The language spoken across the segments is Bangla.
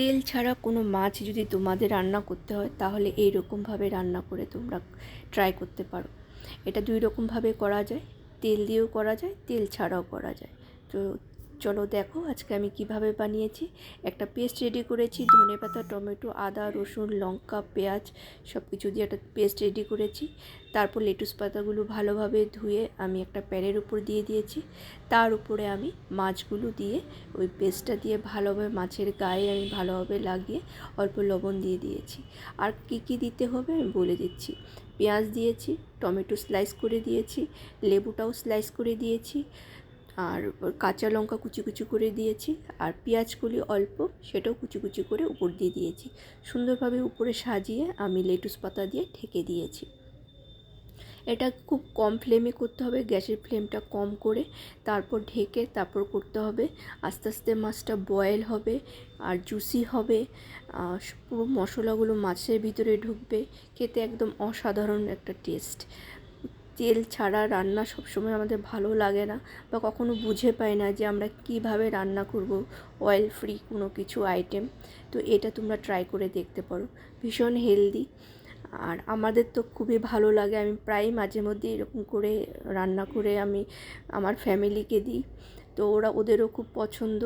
তেল ছাড়া কোনো মাছ যদি তোমাদের রান্না করতে হয় তাহলে এই রকমভাবে রান্না করে তোমরা ট্রাই করতে পারো। এটা দুই রকমভাবে করা যায়, তেল দিয়েও করা যায়, তেল ছাড়াও করা যায়। তো চলো দেখো আজকে আমি কিভাবে বানিয়েছি। একটা পেস্ট রেডি করেছি, ধনেপাতা, টমেটো, আদা, রসুন, লঙ্কা, পেঁয়াজ সব কিছু দিয়ে একটা পেস্ট রেডি করেছি। তারপর লেটুস পাতাগুলো ভালোভাবে ধুয়ে আমি একটা প্যানের উপর দিয়ে দিয়েছি। তার উপরে আমি মাছগুলো দিয়ে ওই পেস্টটা দিয়ে ভালোভাবে মাছের গায়ে আমি ভালোভাবে লাগিয়ে অল্প লবণ দিয়ে দিয়েছি। আর কি কি দিতে হবে আমি বলে দিচ্ছি। পেঁয়াজ দিয়েছি, টমেটো স্লাইস করে দিয়েছি, লেবুটাও স্লাইস করে দিয়েছি, আর কাঁচা লঙ্কা কুচি কুচি করে দিয়েছি, আর পেঁয়াজগুলি অল্প সেটাও কুচি কুচি করে উপর দিয়ে দিয়েছি। সুন্দরভাবে উপরে সাজিয়ে আমি লেটুস পাতা দিয়ে ঢেকে দিয়েছি। এটা খুব কম ফ্লেমে করতে হবে, গ্যাসের ফ্লেমটা কম করে তারপর ঢেকে তারপর করতে হবে। আস্তে আস্তে মাছটা বয়েল হবে আর জুসি হবে, পুরো মশলাগুলো মাছের ভিতরে ঢুকবে, খেতে একদম অসাধারণ একটা টেস্ট। তেল ছাড়া রান্না সবসময় আমাদের ভালো লাগে না বা কখনো বুঝে পাই না যে আমরা কিভাবে রান্না করব অয়েল ফ্রি কোনো কিছু আইটেম। তো এটা তোমরা ট্রাই করে দেখতে পারো, ভীষণ হেলদি আর আমাদের তো খুবই ভালো লাগে। আমি প্রায় মাঝে মধ্যে এরকম করে রান্না করে আমি আমার ফ্যামিলিকে দিই, তো ওদেরও খুব পছন্দ।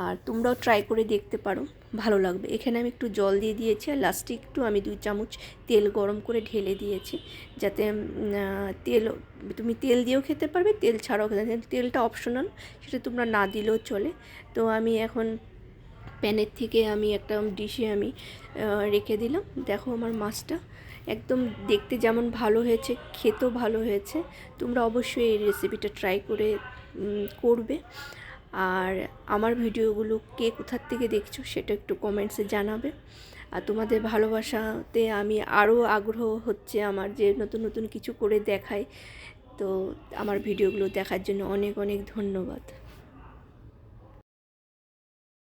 আর তোমরাও ট্রাই করে দেখতে পারো, ভালো লাগবে। এখানে আমি একটু জল দিয়ে দিয়েছি আর লাস্টে একটু আমি 2 চামচ তেল গরম করে ঢেলে দিয়েছি, যাতে তুমি তেল দিয়েও খেতে পারবে, তেল ছাড়াও খেতে পারবে। তেলটা অপশনাল, সেটা তোমরা না দিলেও চলে। তো আমি এখন প্যানের থেকে আমি একটা ডিশে আমি রেখে দিলাম। দেখো আমার মাছটা একদম দেখতে যেমন ভালো হয়েছে, খেতেও ভালো হয়েছে। তোমরা অবশ্যই এই রেসিপিটা ট্রাই করে করবে। আর আমার ভিডিওগুলো কে কোথার থেকে দেখছো সেটা একটু কমেন্টসে জানাবে। আর তোমাদের ভালোবাসাতে আমি আরও আগ্রহ হচ্ছে আমার, যে নতুন নতুন কিছু করে দেখাই। তো আমার ভিডিওগুলো দেখার জন্য অনেক অনেক ধন্যবাদ।